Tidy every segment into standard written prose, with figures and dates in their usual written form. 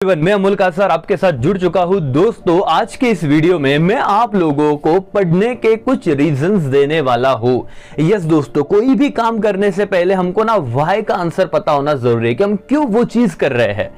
Everyone, मैं अमोल कासर आपके साथ जुड़ चुका हूं। दोस्तों, आज के इस वीडियो में मैं आप लोगों को पढ़ने के कुछ रीजंस देने वाला हूं। यस दोस्तों, कोई भी काम करने से पहले हमको ना व्हाई का आंसर पता होना जरूरी है कि हम क्यों वो चीज कर रहे हैं।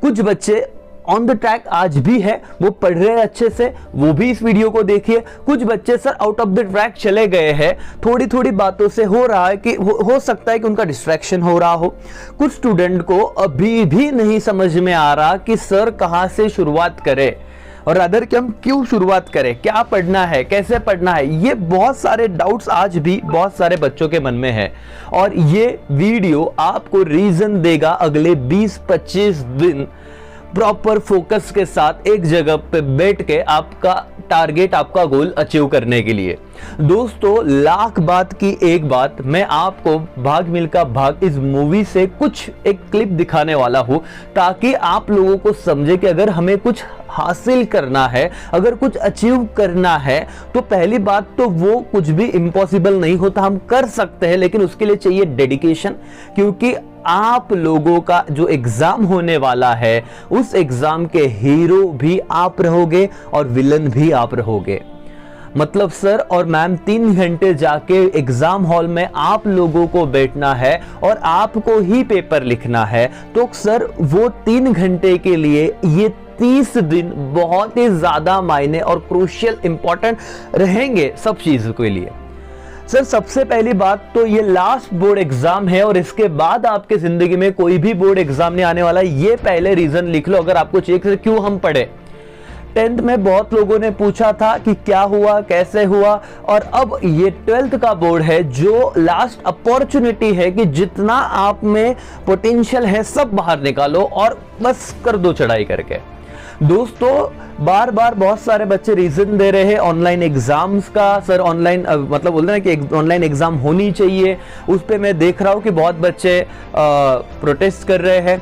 कुछ बच्चे ऑन द ट्रैक आज भी है, वो पढ़ रहे हैं अच्छे से, वो भी इस वीडियो को देखिए। कुछ बच्चे sir out of the track चले गए हैं, थोड़ी थोड़ी बातों से हो रहा है कि हो सकता है कि उनका डिस्ट्रैक्शन हो रहा हो। कुछ स्टूडेंट को अभी भी नहीं समझ में आ रहा कि सर कहां से शुरुआत करें और अदर कि हम क्यों शुरुआत करें, क्या पढ़ना है, कैसे पढ़ना है। ये बहुत सारे डाउट्स आज भी बहुत सारे बच्चों के मन में है और ये वीडियो आपको रीजन देगा अगले 20-25 दिन प्रॉपर फोकस के साथ एक जगह पे बैठ के आपका टारगेट, आपका गोल अचीव करने के लिए। दोस्तों, लाख बात की एक बात, मैं आपको भाग मिल्खा भाग इस मूवी से कुछ एक क्लिप दिखाने वाला हूं ताकि आप लोगों को समझे कि अगर हमें कुछ हासिल करना है, अगर कुछ अचीव करना है, तो पहली बात तो वो कुछ भी इम्पॉसिबल नहीं होता, हम कर सकते हैं, लेकिन उसके लिए चाहिए डेडिकेशन। क्योंकि आप लोगों का जो एग्जाम होने वाला है, उस एग्जाम के हीरो भी आप रहोगे और विलन भी आप रहोगे। मतलब सर और मैम 3 घंटे जाके एग्जाम हॉल में आप लोगों को बैठना है और आपको ही पेपर लिखना है। तो सर वो 3 घंटे के लिए ये 30 दिन बहुत ही ज्यादा मायने और क्रूशियल इंपॉर्टेंट रहेंगे सब चीजों के लिए। सर सबसे पहली बात तो ये लास्ट बोर्ड एग्जाम है और इसके बाद आपके जिंदगी में कोई भी बोर्ड एग्जाम नहीं आने वाला। ये पहले रीजन लिख लो अगर आपको चाहिए कि क्यों हम पढ़े। 10th में बहुत लोगों ने पूछा था कि क्या हुआ, कैसे हुआ, और अब ये 12th का बोर्ड है जो लास्ट अपॉर्चुनिटी है कि जितना आप में पोटेंशियल है सब बाहर निकालो और बस कर दो चढ़ाई करके। दोस्तों, बार बार बहुत सारे बच्चे रीजन दे रहे हैं ऑनलाइन एग्जाम्स का। सर ऑनलाइन मतलब बोल रहे हैं कि ऑनलाइन एग्जाम होनी चाहिए। उस पे मैं देख रहा हूं कि बहुत बच्चे प्रोटेस्ट कर रहे हैं।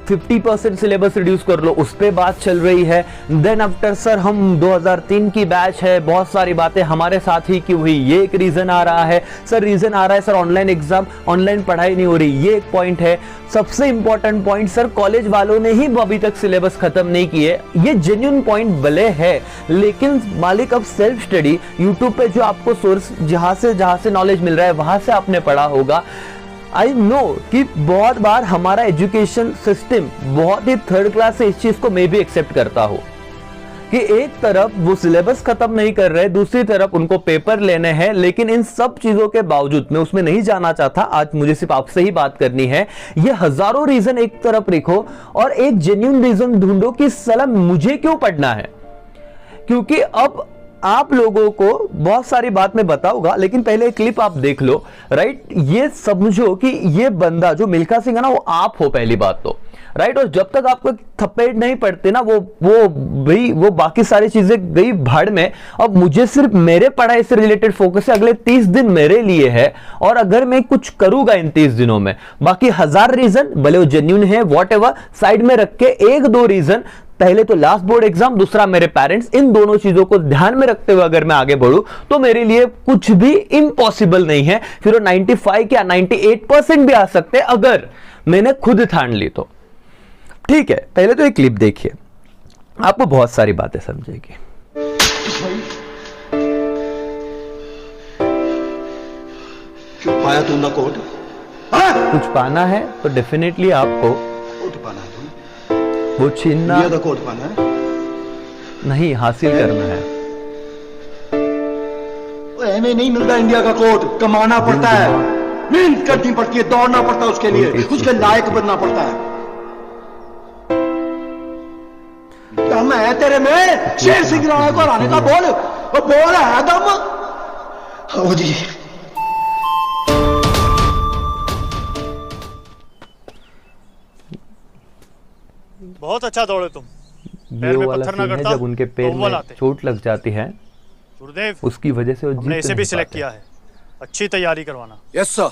50% सिलेबस रिड्यूस कर लो, उस पे बात चल रही है। देन आफ्टर सर हम 2003 की बैच है, बहुत सारी बातें हमारे साथ ही की हुई, ये एक रीजन आ रहा है। सर रीजन आ रहा है सर ऑनलाइन एग्जाम, ऑनलाइन पढ़ाई नहीं हो रही, ये एक पॉइंट है। सबसे इंपॉर्टेंट पॉइंट, सर कॉलेज वालों ने ही अभी तक सिलेबस खत्म नहीं किए, ये जेन्युइन पॉइंट भले है, लेकिन मालिक अब सेल्फ स्टडी यूट्यूब पे जो आपको सोर्स जहां से नॉलेज मिल रहा है वहां से आपने पढ़ा होगा। आई नो कि बहुत बार हमारा एजुकेशन सिस्टम बहुत ही थर्ड क्लास है, इस चीज को मैं भी एक्सेप्ट करता हूं कि एक तरफ वो सिलेबस खत्म नहीं कर रहे, दूसरी तरफ उनको पेपर लेने हैं। लेकिन इन सब चीजों के बावजूद, मैं उसमें नहीं जाना चाहता, आज मुझे सिर्फ आपसे ही बात करनी है। ये हजारों रीजन एक तरफ रखो और एक जेन्युइन रीजन ढूंढो कि साला मुझे क्यों पढ़ना है। क्योंकि अब आप लोगों को बहुत सारी बात मैं बताऊंगा, लेकिन पहले एक क्लिप आप देख लो। राइट, ये समझो कि ये बंदा जो मिल्खा सिंह है ना, वो आप हो पहली बात तो। राइट, और जब तक आपको थप्पड़ नहीं पड़ते ना, वो बाकी सारी चीजें गई भाड़ में। अब मुझे सिर्फ मेरे पढ़ाई से रिलेटेड फोकस है, अगले 30 दिन मेरे लिए है और अगर मैं कुछ करूंगा इन 30 दिनों में, बाकी 1000 रीजन भले वो जेन्युइन है व्हाटएवर साइड में रख के 1-2 रीजन, पहले तो लास्ट बोर्ड एग्जाम, दूसरा मेरे पेरेंट्स, इन दोनों चीजों को ध्यान में रखते हुए अगर मैं आगे बढ़ूं तो मेरे लिए कुछ भी इम्पॉसिबल नहीं है। फिर वो 95 या 98% भी आ सकते हैं अगर मैंने खुद ठान ली तो। ठीक है, पहले तो एक क्लिप देखिए, आपको बहुत सारी बातें समझेगी। क्यों पाया तुमने कोट? कुछ पाना है तो डेफिनेटली आपको कोट पाना है, वो छीनना कोट पाना है नहीं, हासिल करना है। ऐसे नहीं मिलता इंडिया का कोट, कमाना पड़ता है, मेहनत करनी पड़ती है, दौड़ना पड़ता है उसके लिए, उसके लायक बनना पड़ता है। दम है तेरे में, शेर सिंह राणा को हराने का बोल है दम। हाँ जी, बहुत अच्छा दौड़े तुम। ये वाला सीन है जब उनके पैर में चोट लग जाती है, गुरुदेव उसकी वजह से वो जीत हमने इसे भी सिलेक्ट किया है। अच्छी तैयारी करवाना। Yes sir.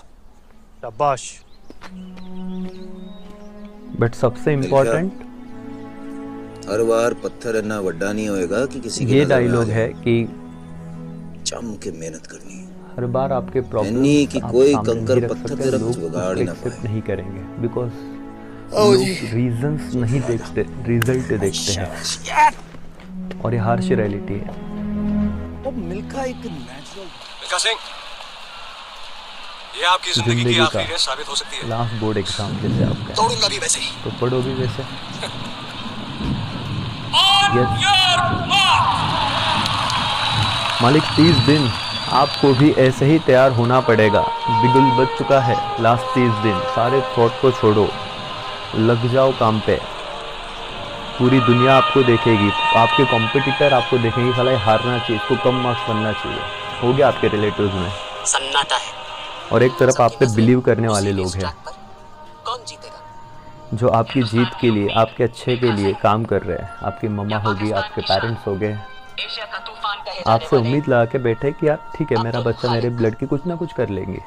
शाबाश। बट सबसे इम्पोर्टेंट, हर बार पत्थर इतना बड़ा नहीं होएगा कि किसी की ये डायलॉग है कि जम के मेहनत करनी है। हर बार आपके प्रॉब्लम कि कोई कंकर पत्थर तेरा कुछ बिगाड़ ही ना पाए। नहीं करेंगे, बिकॉज रीजंस नहीं देखते, रिजल्ट देखते हैं, और ये हार्श रियलिटी है। मिल्खा सिंह, ये आपकी जिंदगी की आखिरी रेस साबित हो सकती है। लास्ट बोर्ड एग्जाम जैसे आपका, दौड़ूंगा भी वैसे ही। तो पढ़ो भी वैसे। मालिक 30 दिन आपको भी ऐसे ही तैयार होना पड़ेगा। बिगुल बज चुका है। लास्ट 30 दिन सारे थॉट को छोड़ो, लग जाओ काम पे। पूरी दुनिया आपको देखेगी, आपके कॉम्पिटिटर आपको देखेंगे, साला ये हारना चाहिए, इसको कम मार्क्स बनना चाहिए। हो गया आपके रिलेटिव्स में सन्नाटा है, और एक तरफ आप पे बिलीव करने वाले लोग हैं कौन जीतेगा? जो आपकी जीत के लिए, आपके अच्छे के लिए काम कर रहे हैं। आपकी मम्मा होगी, आपके पेरेंट्स हो गए, आपसे उम्मीद लगा के बैठे कि यार ठीक है, मेरा बच्चा मेरे ब्लड की कुछ ना कुछ कर लेंगे।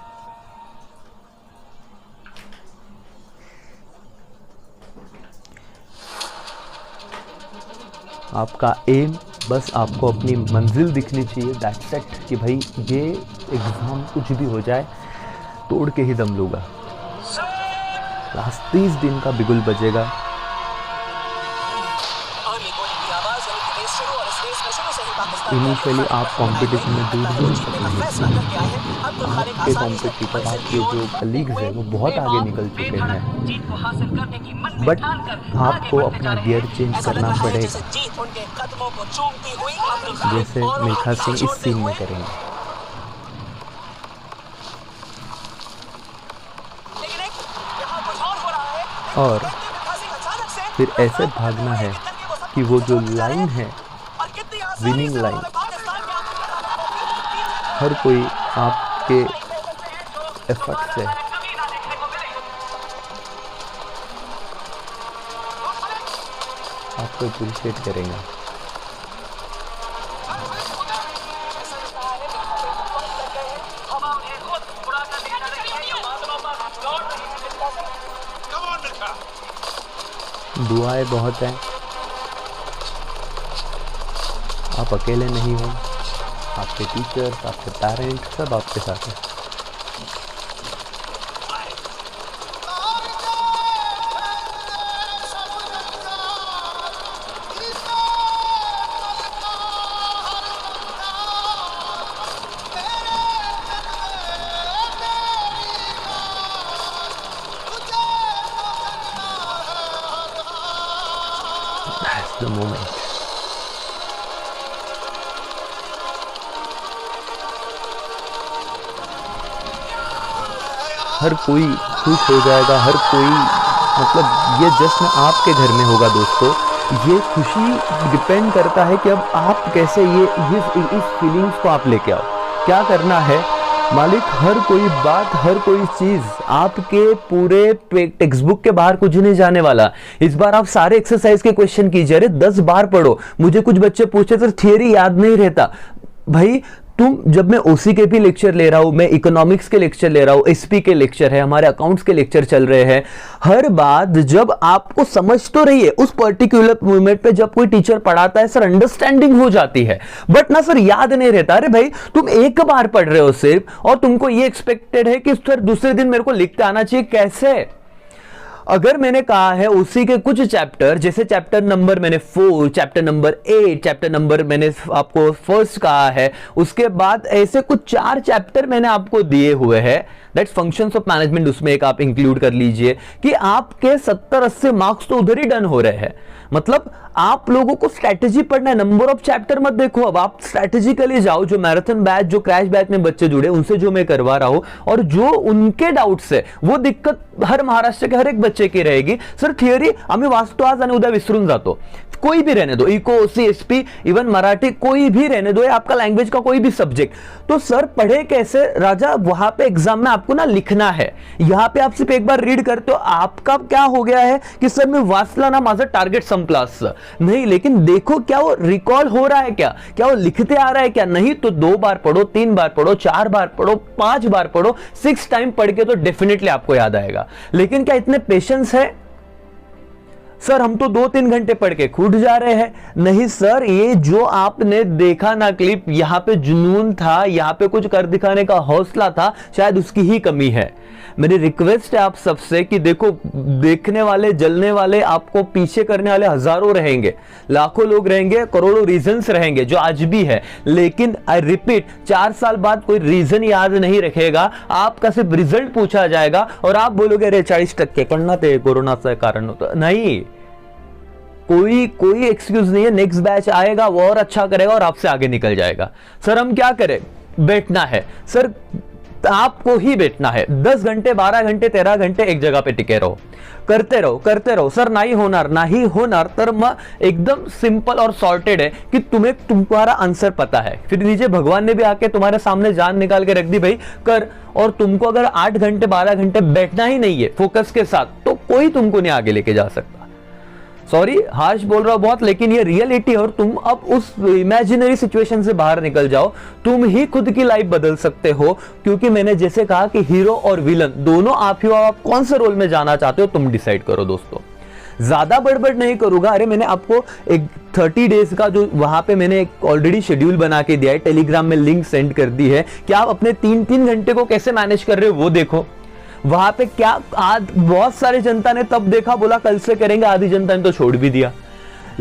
आपका एम बस आपको अपनी मंजिल दिखनी चाहिए, दैट्स इट, कि भाई ये एग्ज़ाम कुछ भी हो जाए तोड़ के ही दम लूँगा। लास्ट 30 दिन का बिगुल बजेगा। इनिशियली आप कंपटीशन में दूर हो सकते हैं, आपके कॉम्पिटिटर, आपके जो कलीग्स हैं वो बहुत आगे निकल चुके हैं, बट आपको अपना गियर चेंज करना पड़ेगा, जैसे मिल्खा सिंह इस सीन में करेंगे। और फिर ऐसे भागना है कि वो जो लाइन है, विनिंग लाइन, हर कोई आपके एफर्ट से आपको अप्रिशिएट करेंगे। दुआएं बहुत हैं, आप अकेले नहीं हो, आपके टीचर्स, आपके पेरेंट्स सब आपके साथ हैं। That's the moment. हर कोई खुश हो जाएगा, हर कोई, मतलब ये जश्न आपके घर में होगा दोस्तों। ये खुशी डिपेंड करता है कि अब आप कैसे इस फीलिंग्स को आप लेके आओ। क्या करना है मालिक, हर कोई बात, हर कोई चीज आपके पूरे टेक्स्ट बुक के बाहर कुछ नहीं जाने वाला। इस बार आप सारे एक्सरसाइज के क्वेश्चन कीजिए, अरे 10 बार पढ़ो। मुझे कुछ बच्चे पूछे तो थियरी याद नहीं रहता भाई। जब मैं ओसीकेपी लेक्चर ले रहा हूं, मैं इकोनॉमिक्स के लेक्चर ले रहा हूं, एसपी के लेक्चर है, हमारे अकाउंट्स के लेक्चर चल रहे हैं, हर बात जब आपको समझ तो रही है उस पर्टिकुलर मोमेंट पे, जब कोई टीचर पढ़ाता है सर अंडरस्टैंडिंग हो जाती है, बट ना सर याद नहीं रहता। अरे भाई तुम एक बार पढ़ रहे हो सिर्फ, और तुमको ये एक्सपेक्टेड है कि सर दूसरे दिन मेरे को लिखते आना चाहिए। कैसे? अगर मैंने कहा है उसी के कुछ चैप्टर, जैसे चैप्टर नंबर मैंने 4, चैप्टर नंबर 8, चैप्टर नंबर मैंने आपको फर्स्ट कहा है, उसके बाद ऐसे कुछ 4 चैप्टर मैंने आपको दिए हुए हैं, दैट्स फंक्शंस ऑफ मैनेजमेंट, उसमें एक आप इंक्लूड कर लीजिए कि आपके 70-80 मार्क्स तो उधर ही डन हो रहे हैं। मतलब आप लोगों को स्ट्रैटेजी पढ़ना है, नंबर ऑफ चैप्टर मत देखो। अब आप स्ट्रैटेजिकली जाओ। जो मैराथन बैच, जो क्रैश बैच में बच्चे जुड़े, उनसे जो मैं करवा रहा हूं, और जो उनके डाउट्स है, वो दिक्कत हर महाराष्ट्र के हर एक बच्चे की रहेगी। सर थिअरी आम्ही वाचतो आज आणि उद्या विसरून जातो, कोई भी रहने दो, इको, सीएसपी, इवन मराठी, कोई भी रहने दो, आपका लैंग्वेज का कोई भी सब्जेक्ट। तो सर पढ़े कैसे राजा? वहां पे एग्जाम में आपको ना लिखना है। यहां पे आप सिर्फ एक बार रीड करते हो, आपका क्या हो गया है कि सर मैं वाचला ना, माझा टारगेट संपला नहीं, लेकिन देखो क्या वो रिकॉल हो रहा है, क्या वो लिखते आ रहा है क्या? नहीं तो 2 बार पढ़ो, 3 बार पढ़ो, 4 बार पढ़ो, 5 बार पढ़ो, 6 टाइम पढ़ के तो डेफिनेटली आपको याद आएगा। लेकिन क्या इतने पेशेंस है? सर हम तो 2-3 घंटे पढ़ के खुद जा रहे हैं। नहीं सर, ये जो आपने देखा ना क्लिप, यहाँ पे जुनून था, यहाँ पे कुछ कर दिखाने का हौसला था, शायद उसकी ही कमी है। मेरी रिक्वेस्ट है आप सबसे कि देखो, देखने वाले, जलने वाले, आपको पीछे करने वाले हजारों रहेंगे, लाखों लोग रहेंगे, करोड़ों रीजंस रहेंगे जो आज भी है, लेकिन आई रिपीट, 4 साल बाद कोई रीजन याद नहीं रखेगा, आपका सिर्फ रिजल्ट पूछा जाएगा और आप बोलोगे अरे 40% पढ़ना थे, कोरोना से कारण होता नहीं। कोई एक्सक्यूज नहीं है। नेक्स्ट बैच आएगा, वो और अच्छा करेगा और आपसे आगे निकल जाएगा। सर हम क्या करें? बैठना है सर, आपको ही बैठना है। 10 घंटे, 12 घंटे, 13 घंटे एक जगह पे टिके रहो, करते रहो सर। नाही होणार तर मग एकदम सिंपल और सॉर्टेड है कि तुम्हारा आंसर पता है। फिर नीचे भगवान ने भी आके तुम्हारे सामने जान निकाल के रख दी, भाई कर। और तुमको अगर 8 घंटे 12 घंटे बैठना ही नहीं है फोकस के साथ, तो कोई तुमको नहीं आगे लेके जा सकता। सॉरी हार्श बोल रहा हूं बहुत, लेकिन ये रियलिटी है। और तुम अब उस इमेजिनरी सिचुएशन से बाहर निकल जाओ, तुम ही खुद की लाइफ बदल सकते हो। क्योंकि मैंने जैसे कहा कि हीरो और विलन दोनों आप ही हो, आप कौन से रोल में जाना चाहते हो तुम डिसाइड करो दोस्तों। ज्यादा बड़बड़ नहीं करूंगा। अरे मैंने आपको एक 30 डेज का जो वहां पे मैंने एक ऑलरेडी शेड्यूल बना के दिया है, टेलीग्राम में लिंक सेंड कर दी है कि आप अपने 3-3 घंटे को कैसे मैनेज कर रहे हो वो देखो। वहां पे क्या आज बहुत सारी जनता ने तब देखा, बोला कल से करेंगे, आधी जनता ने तो छोड़ भी दिया।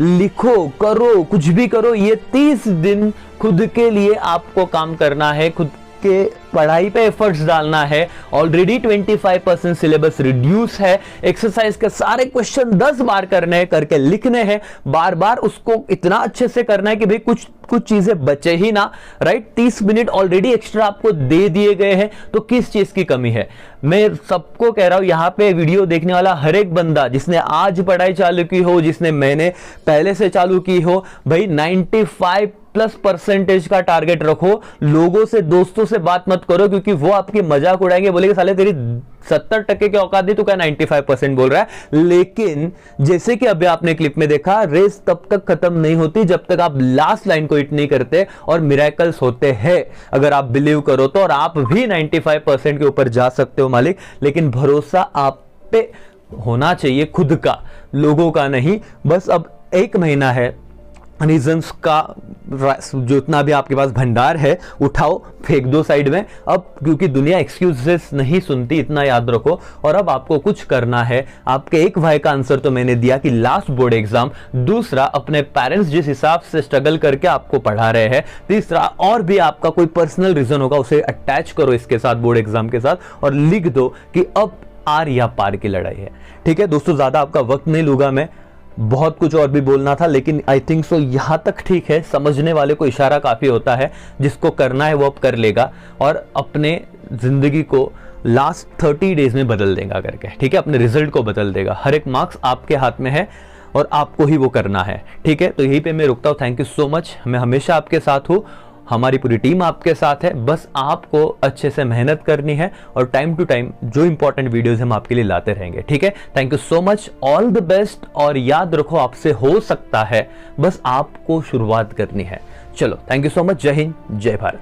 लिखो, करो, कुछ भी करो, ये 30 दिन खुद के लिए आपको काम करना है, खुद के पढ़ाई पे एफर्ट्स डालना है। ऑलरेडी 25% सिलेबस रिड्यूस है। एक्सरसाइज के सारे क्वेश्चन 10 बार करने हैं, करके लिखने हैं, बार बार उसको इतना अच्छे से करना है कि भाई कुछ चीजें बचे ही ना, राइट। 30 मिनट ऑलरेडी एक्स्ट्रा आपको दे दिए गए हैं, तो किस चीज की कमी है? मैं सबको कह रहा हूं, यहां पे वीडियो देखने वाला हर एक बंदा जिसने आज पढ़ाई चालू की हो, जिसने मैंने पहले से चालू की हो, भाई 95+ % का टारगेट रखो। लोगों से, दोस्तों से बात मत करो, क्योंकि वो आपकी मजाक उड़ाएंगे, बोलेंगे साले तेरी 70% की औकात दी, तू क्या 95% बोल रहा है। लेकिन जैसे कि अभी आपने क्लिप में देखा, रेस तब तक खत्म नहीं होती जब तक आप लास्ट लाइन को हिट नहीं करते, और मिरेकल्स होते हैं अगर आप बिलीव करो तो। और आप भी 95% के ऊपर जा सकते हो मालिक, लेकिन भरोसा आप पे होना चाहिए, खुद का, लोगों का नहीं। बस अब 1 महीना है, रीजंस का जितना भी आपके पास भंडार है उठाओ, फेंक दो साइड में अब, क्योंकि दुनिया एक्सक्यूजेस नहीं सुनती, इतना याद रखो। और अब आपको कुछ करना है। आपके एक भाई का आंसर तो मैंने दिया कि लास्ट बोर्ड एग्जाम, दूसरा अपने पेरेंट्स जिस हिसाब से स्ट्रगल करके आपको पढ़ा रहे हैं, तीसरा और भी आपका कोई पर्सनल रीजन होगा, उसे अटैच करो इसके साथ, बोर्ड एग्जाम के साथ, और लिख दो कि अब आर या पार की लड़ाई है। ठीक है दोस्तों, ज्यादा आपका वक्त नहीं लूंगा मैं, बहुत कुछ और भी बोलना था, लेकिन आई थिंक सो यहां तक ठीक है। समझने वाले को इशारा काफी होता है, जिसको करना है वो अब कर लेगा और अपने जिंदगी को लास्ट 30 डेज में बदल देगा करके, ठीक है, अपने रिजल्ट को बदल देगा। हर एक मार्क्स आपके हाथ में है और आपको ही वो करना है, ठीक है। तो यहीं पे मैं रुकता हूं। Thank you so much. मैं हमेशा आपके साथ हूं, हमारी पूरी टीम आपके साथ है। बस आपको अच्छे से मेहनत करनी है और टाइम टू टाइम जो इंपॉर्टेंट वीडियोस हम आपके लिए लाते रहेंगे, ठीक है। Thank you so much, all the best. और याद रखो, आपसे हो सकता है, बस आपको शुरुआत करनी है। चलो, थैंक यू सो मच। जय हिंद, जय भारत।